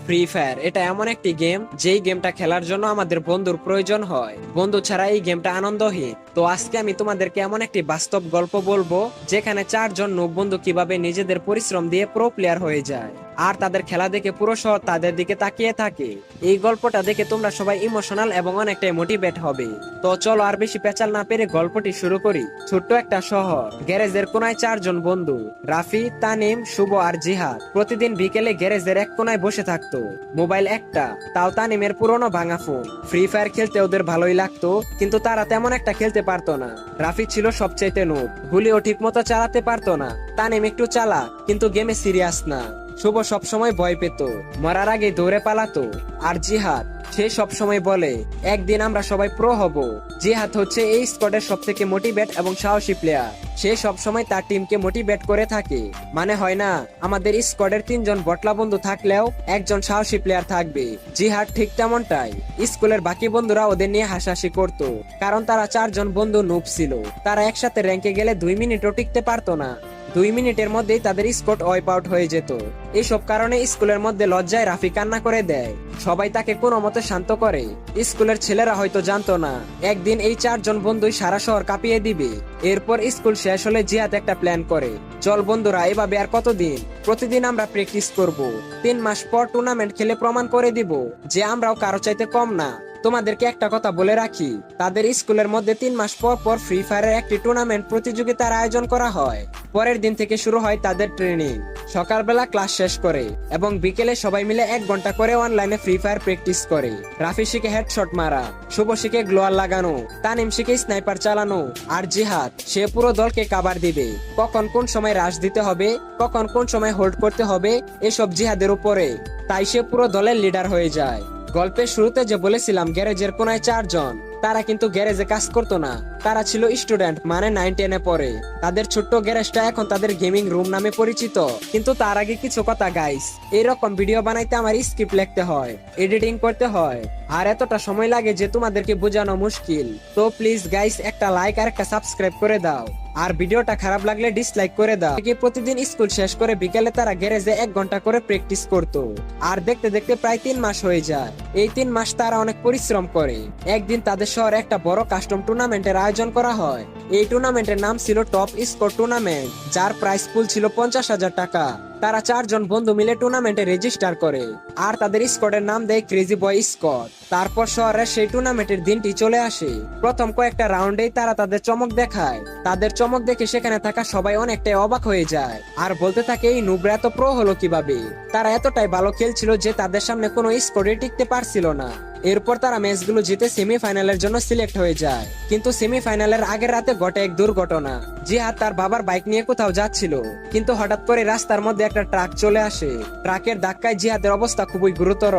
Free fire এটা এমন একটি গেম যেই গেমটা খেলার জন্য আমাদের বন্ধুর প্রয়োজন হয়, বন্ধু ছাড়া এই গেমটা আনন্দহীন। তো আজকে আমি তোমাদেরকে এমন একটি বাস্তব গল্প বলবো যেখানে চারজন নূব বন্ধু কিভাবে নিজেদের পরিশ্রম দিয়ে প্রো প্লেয়ার হয়ে যায় আর তাদের খেলা দেখে পুরো শহর তাদের দিকে তাকিয়ে থাকে। এই গল্পটা দেখে তোমরা সবাই ইমোশনাল এবং অনেকটাই মোটিভেট হবে। তো চলো আর বেশি পেঁচাল না পেরে গল্পটি শুরু করি। ছোট্ট একটা শহর, গ্যারেজের কোনায় চারজন বন্ধু রাফি, তানিম, শুভ আর জিহাদ প্রতিদিন বিকেলে গ্যারেজের এক কোনায় বসে থাকতো। মোবাইল একটা, তাও তানিমের পুরনো ভাঙা ফোন। ফ্রি ফায়ার খেলতে ওদের ভালোই লাগতো, কিন্তু তারা তেমন একটা খেলতে পারতো না। রাফি ছিল সবচেয়ে নুব, গুলিও ঠিক মতো চালাতে পারতো না। তানিম একটু চালাক, কিন্তু গেমে সিরিয়াস না। শুভ সবসময় ভয় পেত, মরার আগে দৌড়ে পালাতো। আর জিহাদ, সে সবসময় বলে একদিন আমরা সবাই প্রো হব। জিহাদ হচ্ছে এই স্কোয়াডের সব থেকে মোটিভেট এবং সাহসী প্লেয়ার। সে সবসময় তার টিমকে মোটিভেট করে থাকে। মানে হয় না, আমাদের স্কোয়াডের তিনজন বটলা বন্ধু থাকলেও একজন সাহসী প্লেয়ার থাকবে। জিহাদ ঠিক তেমনটাই। স্কুলের বাকি বন্ধুরা ওদের নিয়ে হাসাহাসি করত, কারণ তারা চারজন বন্ধু নুব ছিল। তারা একসাথে র্যাঙ্কে গেলে 2 মিনিটও টিকতে পারতো না। 2 মিনিটের মধ্যেই তাদের স্কোয়াড ওয়াইপ আউট হয়ে যেত। এইসব কারণে স্কুলের মধ্যে লজ্জায় রাফি কান্না করে দেয়। সবাই তাকে কোনো মতে শান্ত করে। স্কুলের ছেলেরা হয়তো জানতো না একদিন এই চারজন বন্ধুই সারা শহর কাঁপিয়ে দিবে। এরপর স্কুল শেষ হলে জিহাদ একটা প্ল্যান করে, চল বন্ধুরা এভাবে আর কতদিন, প্রতিদিন আমরা প্র্যাকটিস করব। 3 মাস পর টুর্নামেন্ট খেলে প্রমাণ করে দিব যে আমরাও কারো চাইতে কম না। তোমাদেরকে একটা কথা বলে রাখি, তাদের স্কুলের মধ্যে 3 মাস পর পর ফ্রি ফায়ারের একটি টুর্নামেন্ট প্রতিযোগিতার আয়োজন করা হয়। পরের দিন থেকে শুরু হয় তাদের ট্রেনিং। সকালবেলা ক্লাস শেষ করে এবং বিকেলে সবাই মিলে 1 ঘন্টা করে অনলাইনে ফ্রি ফায়ার প্র্যাকটিস করে। রাফি শিখে হেডশট মারা, শুভ শিখে গ্লোয়ার লাগানো, তানিম শিখে স্নাইপার চালানো, আর জিহাদ সে পুরো দলকে কাভার দিবে। কখন কোন সময় রাশ দিতে হবে, কখন কোন সময় হোল্ড করতে হবে, এসব জিহাদের উপরে। তাই সে পুরো দলের লিডার হয়ে যায়। গল্পের শুরুতে যে বলেছিলাম গ্যারেজের কোনায় চারজন, তারা কিন্তু গ্যারেজে কাজ করতো না। তারা ছিল স্টুডেন্ট, মানে 9-10-এ পড়ে। তাদের ছোট্ট গ্যারেজটা এখন তাদের গেমিং রুম নামে পরিচিত। কিন্তু তার আগে কিছু কথা গাইস, এইরকম ভিডিও বানাইতে আমার স্ক্রিপ্ট লিখতে হয়, এডিটিং করতে হয়, আর এতটা সময় লাগে যে তোমাদেরকে বোঝানো মুশকিল। তো প্লিজ গাইস একটা লাইক আর একটা সাবস্ক্রাইব করে দাও, আর ভিডিওটা খারাপ লাগলে ডিসলাইক করে দাও। প্রতিদিন স্কুল শেষ করে বিকেলে তারা গ্যারেজে 1 ঘন্টা করে প্র্যাকটিস করতো। আর দেখতে দেখতে প্রায় 3 মাস হয়ে যায়। এই 3 মাস তারা অনেক পরিশ্রম করে। একদিন তাদের শহরে একটা বড় কাস্টম টুর্নামেন্টের আয়োজন করা হয়। এই টুর্নামেন্টের নাম ছিল টপ স্কোর টুর্নামেন্ট, যার প্রাইস পুল ছিল 50,000 টাকা। তারা চারজন বন্ধু মিলে টুর্নামেন্টে রেজিস্টার করে আর তাদের স্কোয়াডের নাম দেয় ক্রেজি বয় স্কোয়াড। তারপর শহরের সেই টুর্নামেন্টের দিনটি চলে আসে। প্রথম কয়েকটা রাউন্ডেই তারা তাদের চমক দেখায়। তাদের চমক দেখে সেখানে থাকা সবাই অনেকটাই অবাক হয়ে যায় আর বলতে থাকে এই নুবরা এত প্রো হলো কিভাবে। তারা এতটাই ভালো খেলছিল যে তাদের সামনে কোনো স্কোয়াডে টিকতে পারছিল না। এরপর তারা ম্যাচগুলো জিতে সেমিফাইনালের জন্য সিলেক্ট হয়ে যায়। কিন্তু সেমিফাইনালের আগের রাতে ঘটে এক দুর্ঘটনা। জিহাদ তার বাবার বাইক নিয়ে কোথাও যাচ্ছিল, কিন্তু হঠাৎ করে রাস্তার মধ্যে একটা ট্রাক চলে আসে। ট্রাকের ধাক্কায় জিহাদের অবস্থা খুবই গুরুতর।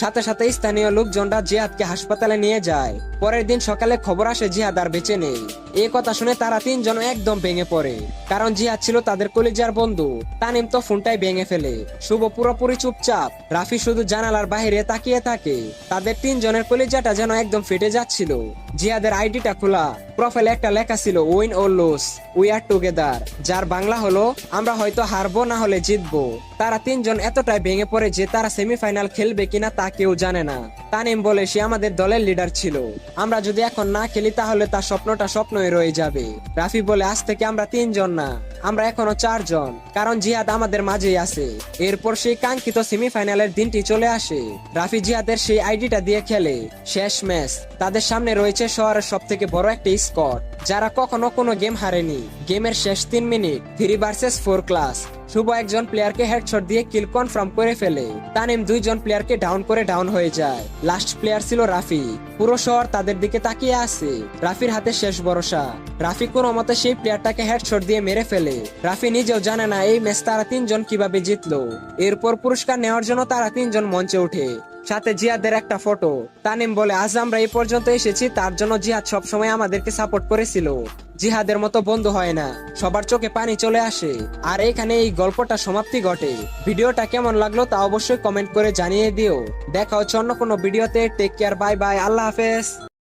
সাথে সাথে স্থানীয় লোকজনরা জিহাদকে হাসপাতালে নিয়ে যায়। পরের দিন সকালে খবর আসে জিহাদ আর বেঁচে নেই। এই কথা শুনে তারা তিনজন একদম ভেঙে পড়ে, কারণ জিহাদ ছিল তাদের কলিজার বন্ধু। তানিম তো ফোনটাই ভেঙে ফেলে। শুভ পুরোপুরি চুপচাপ, রাফি শুধু জানালার বাইরে তাকিয়ে থাকে। তাদের তিনজনের কলিজাটা যেন একদম ফেটে যাচ্ছিল। জিহাদের আইডিটা খোলা, প্রোফাইলে একটা লেখা ছিল win or lose we are together, যার বাংলা হলো আমরা হয়তো হারবো না হলে জিতবো। তারা তিনজন এতটাই ভেঙে পড়ে যে তারা সেমিফাইনাল খেলবে কিনা তা কেউ জানে না। তানিম বলে সে আমাদের দলের লিডার ছিল, আমরা যদি এখন না খেলি তাহলে তার স্বপ্নটা স্বপ্নই রয়ে যাবে। রাফি বলে আজ থেকে আমরা 3 জন না, আমরা এখনো 4 জন, কারণ জিহাদ আমাদের মাঝেই আছে। এরপর সেই কাঙ্ক্ষিত সেমিফাইনালের দিনটি চলে আসে। রাফি জিহাদের সেই আইডিটা দিয়ে খেলে। শেষ ম্যাচ, তাদের সামনে রয়েছে শহরের সব থেকে বড় একটা স্কোয়াড, যারা কখনো কোনো গেম হারেনি। গেমের শেষ 3 মিনিট 3 ভার্সেস 4 ক্লাস। শুভ একজন প্লেয়ারকে হেডশট দিয়ে কিল কনফার্ম করে ফেলে। তানিম 2 জন প্লেয়ারকে ডাউন করে ডাউন হয়ে যায়। লাস্ট প্লেয়ার ছিল রাফি। পুরো শহর তাদের দিকে তাকিয়ে আছে। রাফির হাতে শেষ ভরসা। রাফি কোনো মতে সেই প্লেয়ারটাকে হেডশট দিয়ে মেরে ফেলে। রাফি নিজেও জানে না এই ম্যাচ তারা 3 জন কিভাবে জিতলো। এরপর পুরস্কার নেওয়ার জন্য তারা 3 জন মঞ্চে ওঠে, সাথে জিহাদের একটা ফটো। তানিম বলে আজ আমরা এই পর্যন্ত এসেছি তার জন্য জিহাদ সবসময় আমাদেরকে সাপোর্ট করেছিল। জিহাদের মতো বন্ধু হয় না। সবার চোখে পানি চলে আসে। আর এখানে এই গল্পটা সমাপ্তি ঘটে। ভিডিওটা কেমন লাগলো তা অবশ্যই কমেন্ট করে জানিয়ে দিও। দেখা হচ্ছে অন্য কোনো ভিডিওতে। টেক কেয়ার, বাই বাই, আল্লাহ হাফেজ।